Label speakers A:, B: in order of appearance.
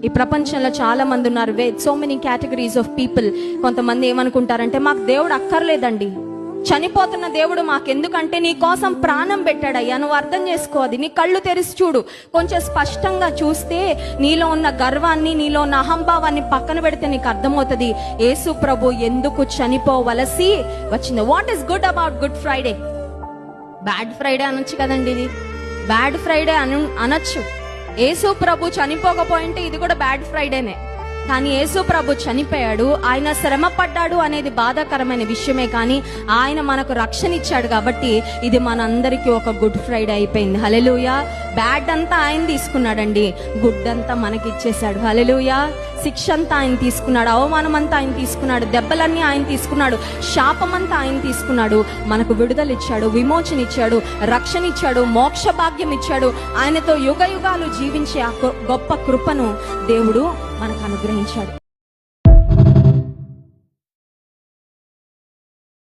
A: ఈ ప్రపంచంలో చాలా మంది ఉన్నారు. So many categories of people. కొంతమంది ఏమనుకుంటారంటే, మాకు దేవుడు అక్కర్లేదండి, చనిపోతున్న దేవుడు మాకెందుకంటే నీ కోసం ప్రాణం పెట్టాడయ్యా, నువ్వు అర్థం చేసుకోవాలి. నీ కళ్ళు తెరిచి చూడు, కొంచెం స్పష్టంగా చూస్తే నీలో ఉన్న గర్వాన్ని, నీలో ఉన్న అహంభావాన్ని పక్కన పెడితే నీకు అర్థమవుతుంది యేసు ప్రభు ఎందుకు చనిపోవలసి వచ్చింది. What is good about good Friday? Bad Friday అనొచ్చు కదండి, ఇది బ్యాడ్ ఫ్రైడే అనొచ్చు. యేసు ప్రభు చనిపోకపోయింటే ఇది కూడా బ్యాడ్ ఫ్రైడేనే. కానీ యేసు ప్రభు చనిపోయాడు, ఆయన శ్రమ పడ్డాడు అనేది బాధాకరమైన విషయమే, కానీ ఆయన మనకు రక్షణ ఇచ్చాడు కాబట్టి ఇది మనందరికీ ఒక గుడ్ ఫ్రైడే అయిపోయింది. హల్లెలూయా. బ్యాడ్ అంతా ఆయన తీసుకున్నాడండి, గుడ్ అంతా మనకి ఇచ్చేశాడు. హల్లెలూయా. శిక్ష అంతా ఆయన తీసుకున్నాడు, అవమానం అంతా ఆయన తీసుకున్నాడు, దెబ్బలన్నీ ఆయన తీసుకున్నాడు, శాపం అంతా ఆయన తీసుకున్నాడు. మనకు విడుదల ఇచ్చాడు, విమోచన ఇచ్చాడు, రక్షణ ఇచ్చాడు, మోక్ష భాగ్యం ఇచ్చాడు. ఆయనతో యుగ యుగాలు జీవించే ఆ గొప్ప కృపను దేవుడు మనకు అనుగ్రహించాడు.